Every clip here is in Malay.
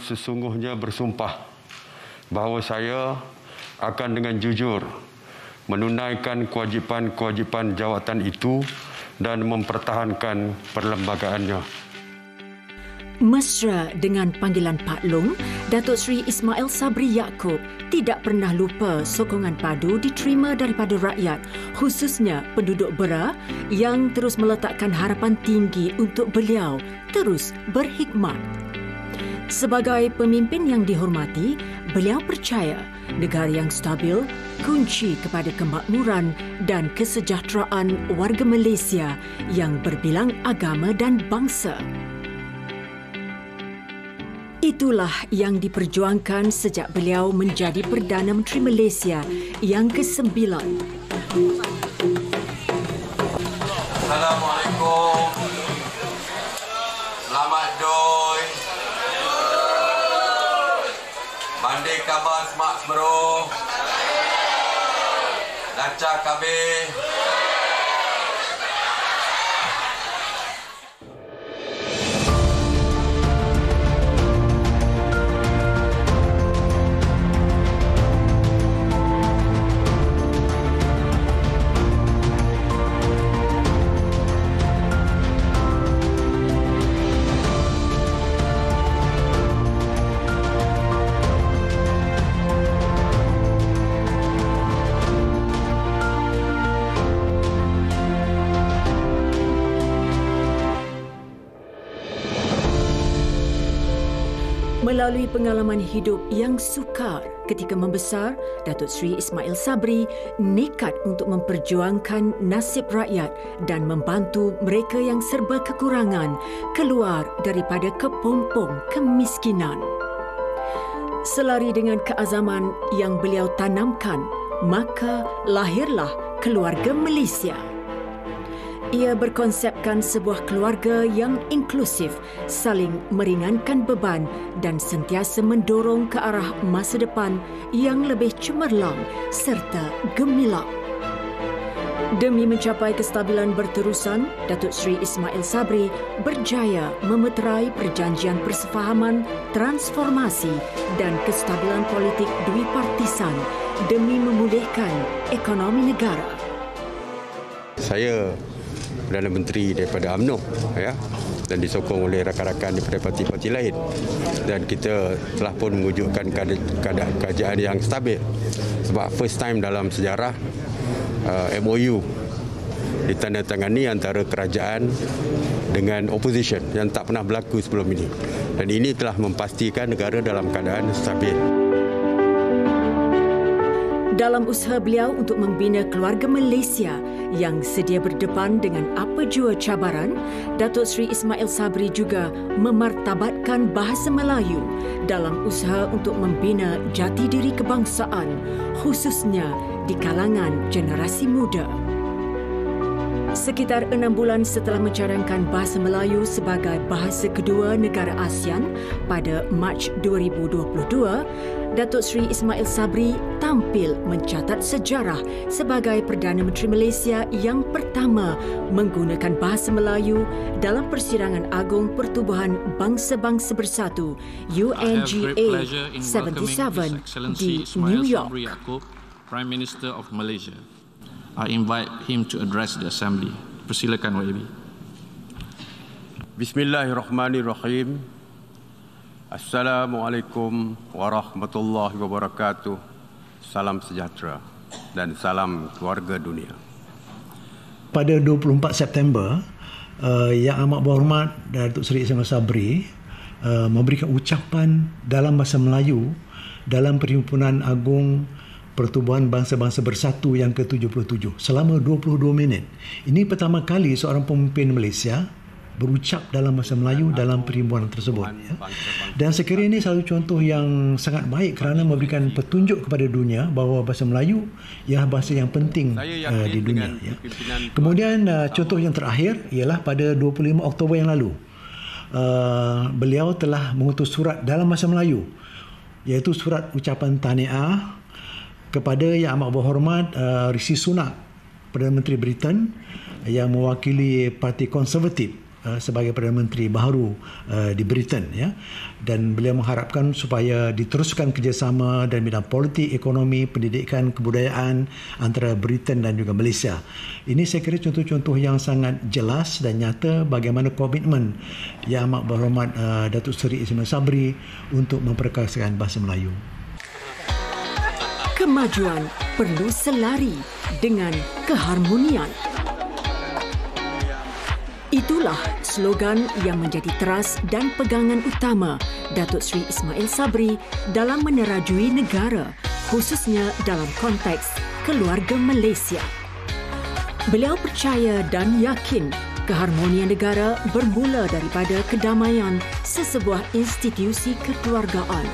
Sesungguhnya bersumpah bahawa saya akan dengan jujur menunaikan kewajipan-kewajipan jawatan itu dan mempertahankan perlembagaannya. Mesra dengan panggilan Pak Long, Datuk Seri Ismail Sabri Yaakob tidak pernah lupa sokongan padu diterima daripada rakyat, khususnya penduduk Bera yang terus meletakkan harapan tinggi untuk beliau terus berkhidmat. Sebagai pemimpin yang dihormati, beliau percaya negara yang stabil kunci kepada kemakmuran dan kesejahteraan warga Malaysia yang berbilang agama dan bangsa. Itulah yang diperjuangkan sejak beliau menjadi Perdana Menteri Malaysia yang ke-9. Assalamualaikum. Selamat doi. Mandi kabar semak semeruh. Lancar kabeh. Melalui pengalaman hidup yang sukar ketika membesar, Datuk Seri Ismail Sabri nekat untuk memperjuangkan nasib rakyat dan membantu mereka yang serba kekurangan keluar daripada kepompong kemiskinan. Selari dengan keazaman yang beliau tanamkan, maka lahirlah Keluarga Malaysia. Ia berkonsepkan sebuah keluarga yang inklusif, saling meringankan beban dan sentiasa mendorong ke arah masa depan yang lebih cemerlang serta gemilang. Demi mencapai kestabilan berterusan, Datuk Seri Ismail Sabri berjaya memeterai perjanjian persefahaman, transformasi dan kestabilan politik duipartisan demi memulihkan ekonomi negara. Saya Perdana Menteri daripada UMNO dan disokong oleh rakan-rakan daripada parti-parti lain, dan kita telah pun mewujudkan keadaan kerajaan yang stabil sebab first time dalam sejarah MOU ditandatangani antara kerajaan dengan opposition yang tak pernah berlaku sebelum ini, dan ini telah memastikan negara dalam keadaan stabil. Dalam usaha beliau untuk membina keluarga Malaysia yang sedia berdepan dengan apa jua cabaran, Datuk Seri Ismail Sabri juga memartabatkan bahasa Melayu dalam usaha untuk membina jati diri kebangsaan, khususnya di kalangan generasi muda. Sekitar 6 bulan setelah mencadangkan bahasa Melayu sebagai bahasa kedua negara ASEAN pada Mac 2022, Datuk Seri Ismail Sabri tampil mencatat sejarah sebagai Perdana Menteri Malaysia yang pertama menggunakan bahasa Melayu dalam Persidangan Agung Pertubuhan Bangsa-Bangsa Bersatu UNGA 77 di New York. Prime Minister of Malaysia. I invite him to address the Assembly. Persilakan YB. Bismillahirrahmanirrahim. Assalamualaikum warahmatullahi wabarakatuh. Salam sejahtera dan salam keluarga dunia. Pada 24 September, Yang Amat Berhormat Datuk Seri Ismail Sabri memberikan ucapan dalam bahasa Melayu dalam Perhimpunan Agung Pertubuhan Bangsa-Bangsa Bersatu yang ke-77 selama 22 minit. Ini pertama kali seorang pemimpin Malaysia berucap dalam bahasa Melayu dalam perhimpunan tersebut. Dan sekiranya ini satu contoh yang sangat baik kerana memberikan petunjuk kepada dunia bahawa bahasa Melayu ialah bahasa yang penting di dunia. Kemudian contoh yang terakhir ialah pada 25 Oktober yang lalu. Beliau telah mengutus surat dalam bahasa Melayu, iaitu surat ucapan tahniah kepada Yang Amat Berhormat Rishi Sunak, Perdana Menteri Britain yang mewakili Parti Konservatif sebagai Perdana Menteri baru di Britain, ya, dan beliau mengharapkan supaya diteruskan kerjasama dalam bidang politik, ekonomi, pendidikan, kebudayaan antara Britain dan juga Malaysia. Ini saya kira contoh-contoh yang sangat jelas dan nyata bagaimana komitmen Yang Amat Berhormat Datuk Seri Ismail Sabri untuk memperkasakan bahasa Melayu. Kemajuan perlu selari dengan keharmonian. Itulah slogan yang menjadi teras dan pegangan utama Datuk Seri Ismail Sabri dalam menerajui negara, khususnya dalam konteks keluarga Malaysia. Beliau percaya dan yakin keharmonian negara bermula daripada kedamaian sesebuah institusi kekeluargaan.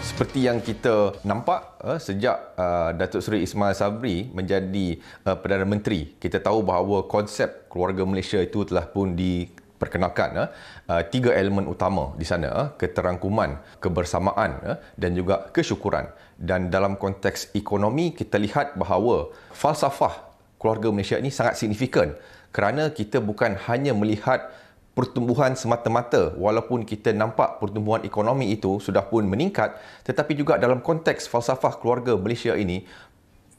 Seperti yang kita nampak sejak Datuk Seri Ismail Sabri menjadi Perdana Menteri, kita tahu bahawa konsep keluarga Malaysia itu telah pun diperkenalkan. 3 elemen utama di sana, keterangkuman, kebersamaan dan juga kesyukuran. Dan dalam konteks ekonomi, kita lihat bahawa falsafah keluarga Malaysia ini sangat signifikan kerana kita bukan hanya melihat pertumbuhan semata-mata, walaupun kita nampak pertumbuhan ekonomi itu sudah pun meningkat, tetapi juga dalam konteks falsafah keluarga Malaysia ini,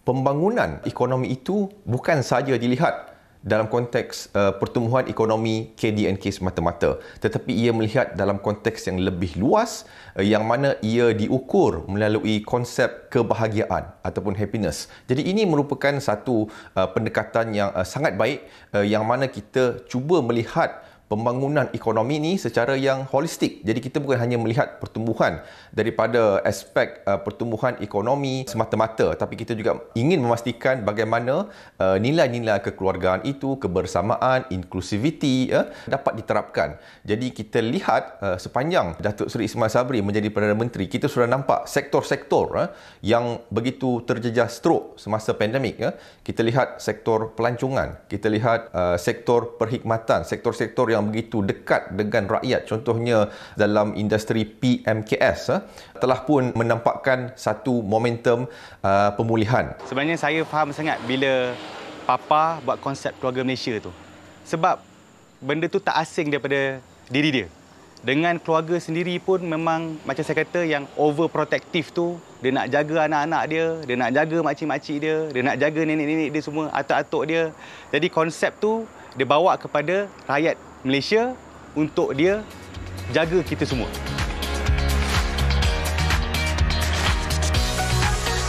pembangunan ekonomi itu bukan sahaja dilihat dalam konteks pertumbuhan ekonomi KDNK semata-mata, tetapi ia melihat dalam konteks yang lebih luas, yang mana ia diukur melalui konsep kebahagiaan ataupun happiness. Jadi ini merupakan satu pendekatan yang sangat baik, yang mana kita cuba melihat pembangunan ekonomi ini secara yang holistik. Jadi kita bukan hanya melihat pertumbuhan daripada aspek pertumbuhan ekonomi semata-mata, tapi kita juga ingin memastikan bagaimana nilai-nilai kekeluargaan itu, kebersamaan, inklusiviti dapat diterapkan. Jadi kita lihat sepanjang Datuk Seri Ismail Sabri menjadi Perdana Menteri, kita sudah nampak sektor-sektor yang begitu terjejas teruk semasa pandemik. Kita lihat sektor pelancongan, kita lihat sektor perkhidmatan, sektor-sektor yang begitu dekat dengan rakyat, contohnya dalam industri PMKS telah pun menampakkan satu momentum pemulihan. Sebenarnya saya faham sangat bila Papa buat konsep keluarga Malaysia tu. Sebab benda tu tak asing daripada diri dia. Dengan keluarga sendiri pun memang macam saya kata yang overprotective tu, dia nak jaga anak-anak dia nak jaga makcik-makcik dia nak jaga nenek-nenek dia semua, atuk-atuk dia. Jadi konsep tu dia bawa kepada rakyat Malaysia untuk dia jaga kita semua.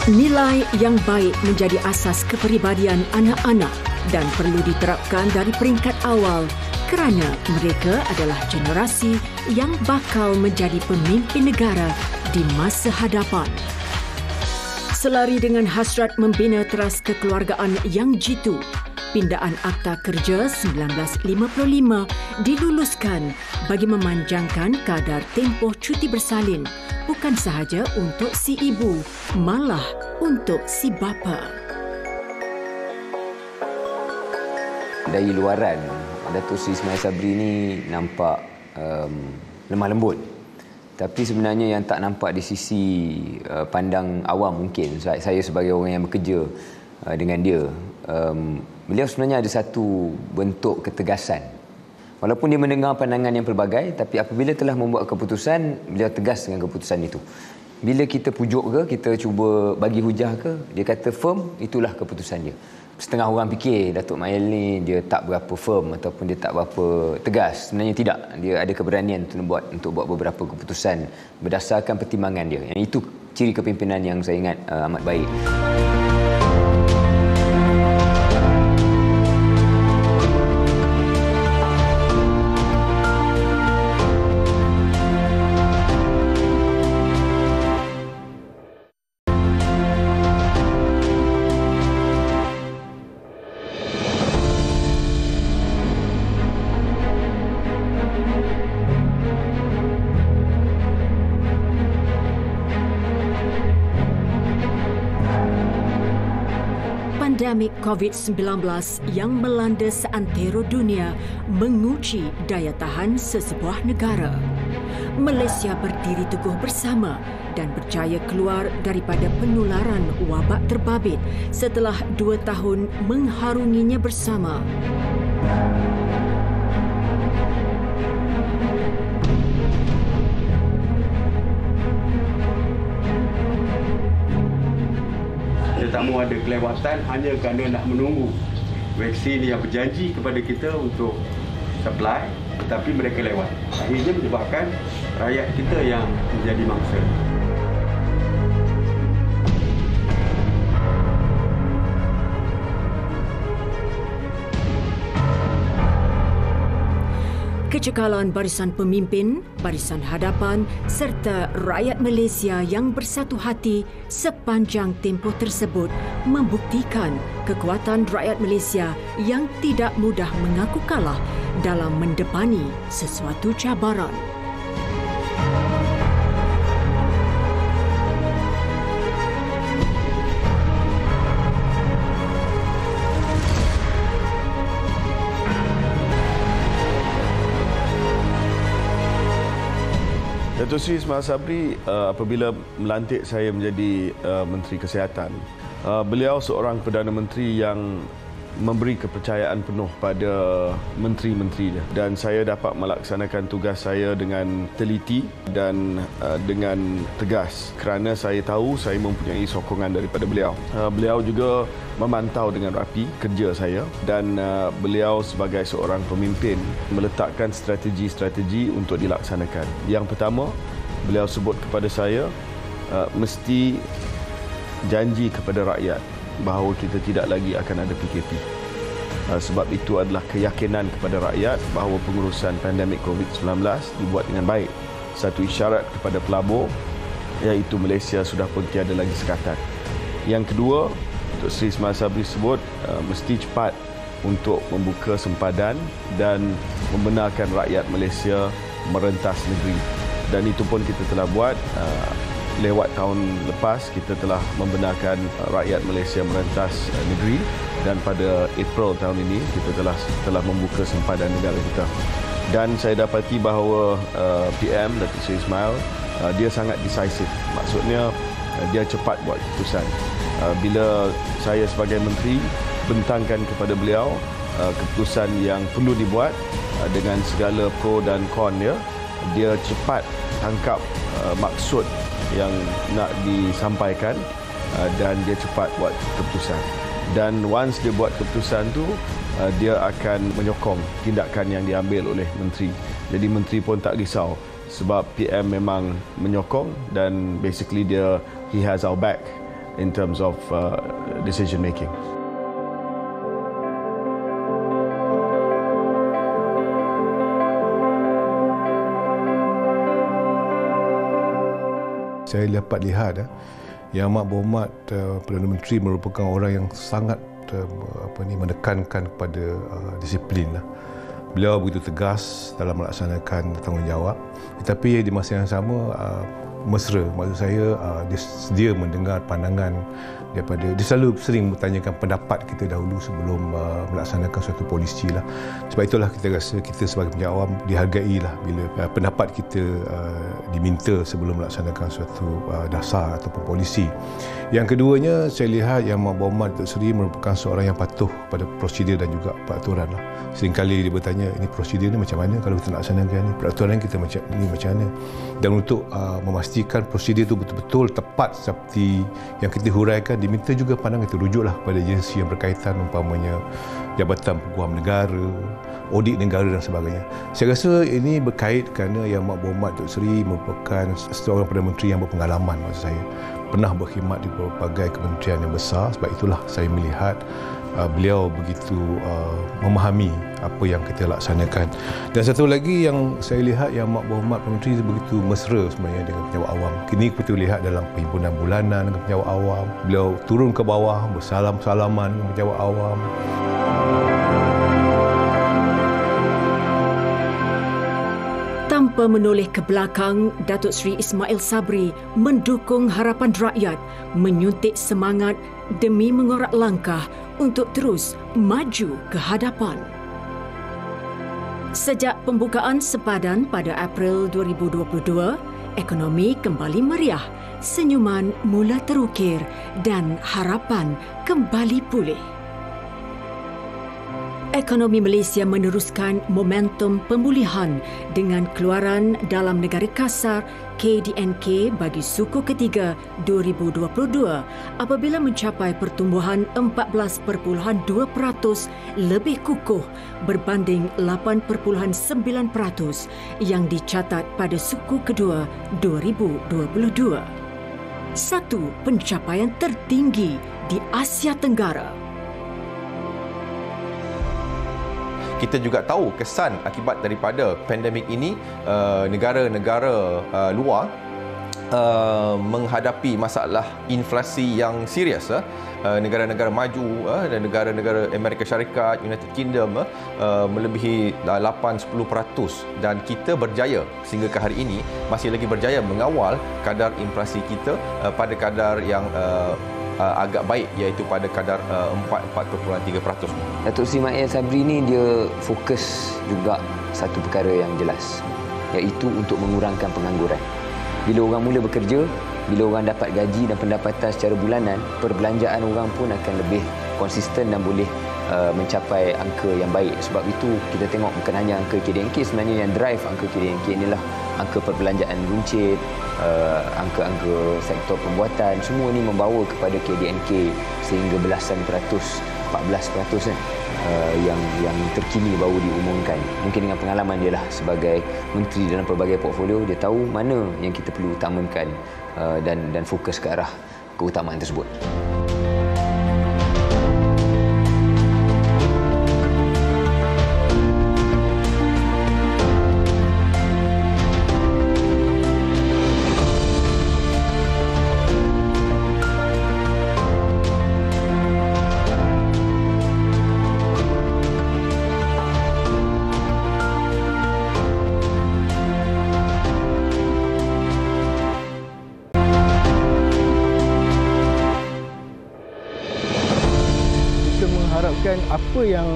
Nilai yang baik menjadi asas kepribadian anak-anak dan perlu diterapkan dari peringkat awal kerana mereka adalah generasi yang bakal menjadi pemimpin negara di masa hadapan. Selari dengan hasrat membina teras kekeluargaan yang jitu, Pindaan Akta Kerja 1955 diluluskan bagi memanjangkan kadar tempoh cuti bersalin bukan sahaja untuk si ibu, malah untuk si bapa. Dari luaran, Datuk Seri Ismail Sabri ini nampak lemah lembut. Tapi sebenarnya yang tak nampak di sisi pandang awam mungkin, saya sebagai orang yang bekerja dengan dia, beliau sebenarnya ada satu bentuk ketegasan. Walaupun dia mendengar pandangan yang pelbagai, tapi apabila telah membuat keputusan, beliau tegas dengan keputusan itu. Bila kita pujuk ke, kita cuba bagi hujah ke, dia kata firm, itulah keputusan dia. Setengah orang fikir Datuk Mail ni dia tak berapa firm ataupun dia tak berapa tegas. Sebenarnya tidak. Dia ada keberanian untuk buat beberapa keputusan berdasarkan pertimbangan dia. Yang itu ciri kepimpinan yang saya ingat amat baik. Pandemik COVID-19 yang melanda seantero dunia menguji daya tahan sesebuah negara. Malaysia berdiri teguh bersama dan berjaya keluar daripada penularan wabak terbabit setelah 2 tahun mengharunginya bersama. namun ada kelewatan hanya kerana nak menunggu vaksin yang berjanji kepada kita untuk supply, tetapi mereka lewat. Akhirnya menyebabkan rakyat kita yang menjadi mangsa. Kecekalan barisan pemimpin, barisan hadapan serta rakyat Malaysia yang bersatu hati sepanjang tempoh tersebut membuktikan kekuatan rakyat Malaysia yang tidak mudah mengaku kalah dalam mendepani sesuatu cabaran. Datuk Seri Ismail Sabri apabila melantik saya menjadi Menteri Kesihatan, beliau seorang Perdana Menteri yang memberi kepercayaan penuh pada menteri-menterinya dan saya dapat melaksanakan tugas saya dengan teliti dan dengan tegas kerana saya tahu saya mempunyai sokongan daripada beliau. Beliau juga memantau dengan rapi kerja saya dan beliau sebagai seorang pemimpin meletakkan strategi-strategi untuk dilaksanakan. Yang pertama, beliau sebut kepada saya mesti janji kepada rakyat bahawa kita tidak lagi akan ada PKP. Sebab itu adalah keyakinan kepada rakyat bahawa pengurusan pandemik COVID-19 dibuat dengan baik. Satu isyarat kepada pelabur iaitu Malaysia sudah pun tiada lagi sekatan. Yang kedua, Datuk Seri Ismail Sabri sebut mesti cepat untuk membuka sempadan dan membenarkan rakyat Malaysia merentas negeri. Dan itu pun kita telah buat. Lewat tahun lepas kita telah membenarkan rakyat Malaysia merentas negeri dan pada April tahun ini kita telah membuka sempadan negara kita. Dan saya dapati bahawa PM Datuk Seri Ismail dia sangat decisive. Maksudnya dia cepat buat keputusan. Bila saya sebagai menteri bentangkan kepada beliau keputusan yang perlu dibuat dengan segala pro dan con dia cepat tangkap maksud yang nak disampaikan dan dia cepat buat keputusan. Dan once dia buat keputusan tu, dia akan menyokong tindakan yang diambil oleh menteri. Jadi menteri pun tak risau sebab PM memang menyokong dan basically he has our back in terms of decision making. Saya dapat lihat Yang Amat Berhormat Perdana Menteri merupakan orang yang sangat menekankan kepada disiplin. Beliau begitu tegas dalam melaksanakan tanggungjawab, tetapi di masa yang sama mesra. Maksud saya dia sedia mendengar pandangan daripada, dia selalu sering bertanyakan pendapat kita dahulu sebelum melaksanakan suatu polisi lah. Sebab itulah kita rasa kita sebagai penjawab dihargai lah bila pendapat kita diminta sebelum melaksanakan suatu dasar ataupun polisi. Yang keduanya, saya lihat Yang Amat Berhormat Datuk Seri merupakan seorang yang patuh pada prosedur dan juga peraturan lah. Seringkali dia bertanya, ini prosedur ni macam mana kalau kita nak laksanakan ni, peraturan kita macam ni macam mana. Dan untuk memastikan prosedur itu betul-betul tepat seperti yang kita huraikan, diminta juga pandangan kita rujuklah pada agensi yang berkaitan, umpamanya Jabatan Peguam Negara, audit negara dan sebagainya. Saya rasa ini berkait kerana Yang Amat Berhormat Datuk Seri merupakan seorang Perdana Menteri yang berpengalaman. Maksud saya pernah berkhidmat di berbagai kementerian yang besar. Sebab itulah saya melihat beliau begitu memahami apa yang kita laksanakan. Dan satu lagi yang saya lihat Yang Amat Berhormat Menteri begitu mesra sebenarnya dengan pejabat awam. Kini kita lihat dalam perhimpunan bulanan dengan pejabat awam, beliau turun ke bawah bersalam-salaman dengan pejabat awam. Tanpa menoleh ke belakang, Datuk Seri Ismail Sabri mendukung harapan rakyat, menyuntik semangat demi mengorak langkah untuk terus maju ke hadapan. Sejak pembukaan sempadan pada April 2022, ekonomi kembali meriah, senyuman mula terukir dan harapan kembali pulih. Ekonomi Malaysia meneruskan momentum pemulihan dengan keluaran dalam negara kasar KDNK bagi suku ketiga 2022 apabila mencapai pertumbuhan 14.2% lebih kukuh berbanding 8.9% yang dicatat pada suku kedua 2022. Satu pencapaian tertinggi di Asia Tenggara. Kita juga tahu kesan akibat daripada pandemik ini, negara-negara luar menghadapi masalah inflasi yang serius. Negara-negara maju dan negara-negara Amerika Syarikat, United Kingdom melebihi 8-10%, dan kita berjaya sehingga ke hari ini masih lagi berjaya mengawal kadar inflasi kita pada kadar yang agak baik, iaitu pada kadar 4.3%. Datuk Seri Ismail Sabri ni dia fokus juga satu perkara yang jelas, iaitu untuk mengurangkan pengangguran. Bila orang mula bekerja, bila orang dapat gaji dan pendapatan secara bulanan, perbelanjaan orang pun akan lebih konsisten dan boleh mencapai angka yang baik. Sebab itu kita tengok bukan hanya angka KDNK, sebenarnya yang drive angka KDNK inilah angka perbelanjaan runcit, angka-angka sektor pembuatan, semua ini membawa kepada KDNK sehingga belasan peratus, 14% yang terkini baru diumumkan. Mungkin dengan pengalaman dia lah sebagai menteri dalam pelbagai portfolio, dia tahu mana yang kita perlu utamakan dan fokus ke arah keutamaan tersebut. Apa yang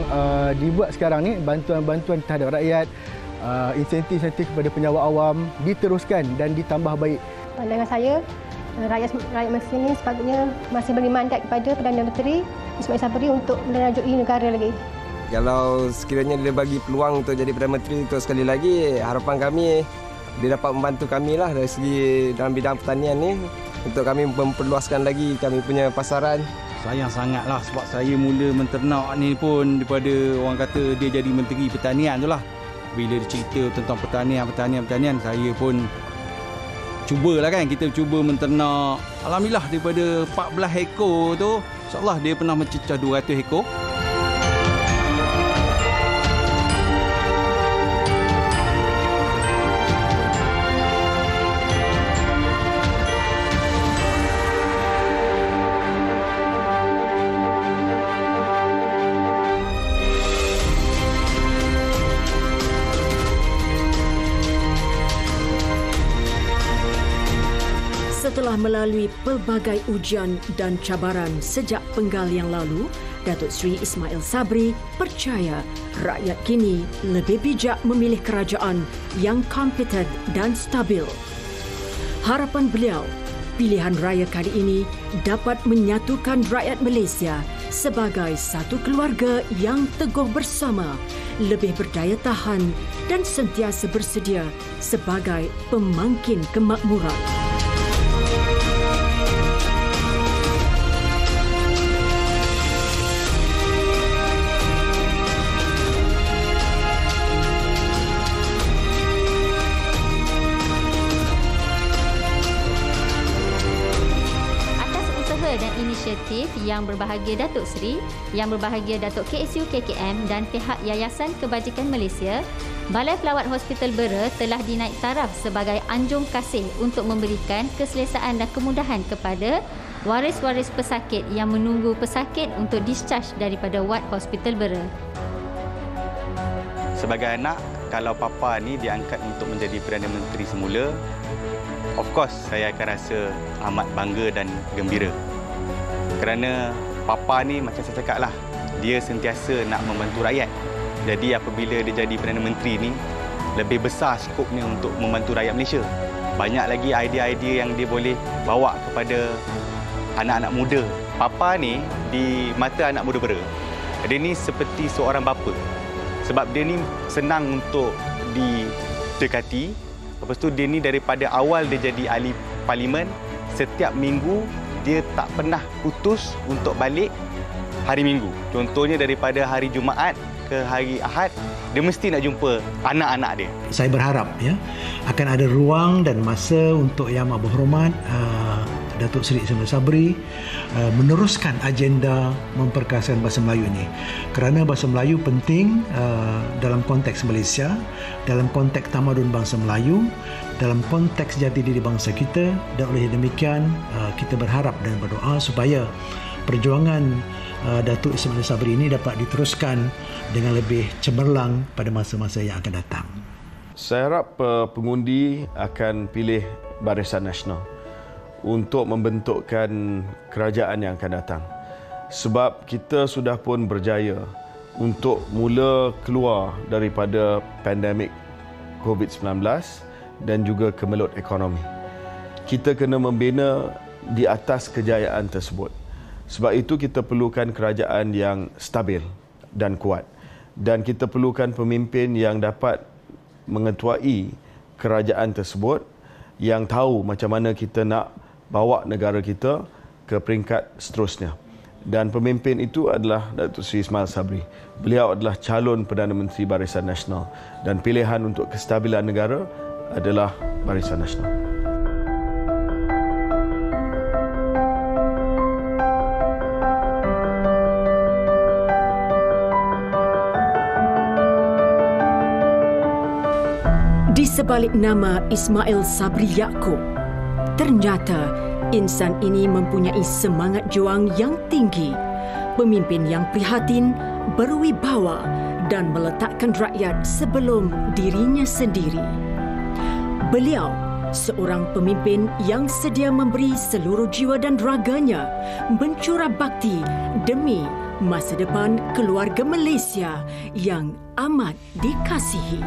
dibuat sekarang ni, bantuan-bantuan terhadap rakyat, insentif-insentif kepada penyewa awam diteruskan dan ditambah baik. Pandangan saya, rakyat Malaysia ni sepatutnya masih beri mandat kepada Perdana Menteri Ismail Sabri untuk merajui negara lagi. Kalau sekiranya dia bagi peluang untuk jadi Perdana Menteri untuk sekali lagi, harapan kami dia dapat membantu kami lah dari segi dalam bidang pertanian ni, untuk kami memperluaskan lagi kami punya pasaran. Sayang sangatlah sebab saya mula menternak ni pun daripada orang kata dia jadi Menteri Pertanian tu lah. Bila dia cerita tentang pertanian, saya pun cubalah kan, kita cuba menternak. Alhamdulillah daripada 14 ekor tu, insyaAllah dia pernah mencecah 200 ekor. Setelah melalui pelbagai ujian dan cabaran sejak penggal yang lalu, Datuk Seri Ismail Sabri percaya rakyat kini lebih bijak memilih kerajaan yang kompeten dan stabil. Harapan beliau, pilihan raya kali ini dapat menyatukan rakyat Malaysia sebagai satu keluarga yang teguh bersama, lebih berdaya tahan dan sentiasa bersedia sebagai pemangkin kemakmuran. Inisiatif yang berbahagia Datuk Seri, yang berbahagia Datuk KSU KKM dan pihak Yayasan Kebajikan Malaysia, Balai Pelawat Hospital Bera telah dinaik taraf sebagai anjung kasih untuk memberikan keselesaan dan kemudahan kepada waris-waris pesakit yang menunggu pesakit untuk discharge daripada wad Hospital Bera. Sebagai anak, kalau papa ni diangkat untuk menjadi Perdana Menteri semula, of course saya akan rasa amat bangga dan gembira. Kerana papa ni macam saya cakap lah, dia sentiasa nak membantu rakyat. Jadi apabila dia jadi Perdana Menteri ni, lebih besar skopnya untuk membantu rakyat Malaysia. Banyak lagi idea-idea yang dia boleh bawa kepada anak-anak muda. Papa ni di mata anak muda Bera, Dia ni seperti seorang bapa. Sebab dia ni senang untuk didekati. Lepas tu dia ni daripada awal dia jadi ahli parlimen, setiap minggu dia tak pernah putus untuk balik hari Minggu. Contohnya daripada hari Jumaat ke hari Ahad, dia mesti nak jumpa anak-anak dia. Saya berharap akan ada ruang dan masa untuk Yang Amat Berhormat Datuk Seri Ismail Sabri meneruskan agenda memperkasakan bahasa Melayu ini. Kerana bahasa Melayu penting dalam konteks Malaysia, dalam konteks tamadun bangsa Melayu, dalam konteks jati diri bangsa kita, dan oleh demikian kita berharap dan berdoa supaya perjuangan Datuk Ismail Sabri ini dapat diteruskan dengan lebih cemerlang pada masa-masa yang akan datang. Saya harap pengundi akan pilih Barisan Nasional untuk membentukkan kerajaan yang akan datang. Sebab kita sudah pun berjaya untuk mula keluar daripada pandemik COVID-19 dan juga kemelut ekonomi. Kita kena membina di atas kejayaan tersebut. Sebab itu kita perlukan kerajaan yang stabil dan kuat. Dan kita perlukan pemimpin yang dapat mengetuai kerajaan tersebut, yang tahu macam mana kita nak bawa negara kita ke peringkat seterusnya. Dan pemimpin itu adalah Datuk Seri Ismail Sabri. Beliau adalah calon Perdana Menteri Barisan Nasional dan pilihan untuk kestabilan negara adalah Barisan Nasional. Di sebalik nama Ismail Sabri Yaakob, ternyata insan ini mempunyai semangat juang yang tinggi, pemimpin yang prihatin, berwibawa dan meletakkan rakyat sebelum dirinya sendiri. Beliau seorang pemimpin yang sedia memberi seluruh jiwa dan raganya, mencurah bakti demi masa depan keluarga Malaysia yang amat dikasihi.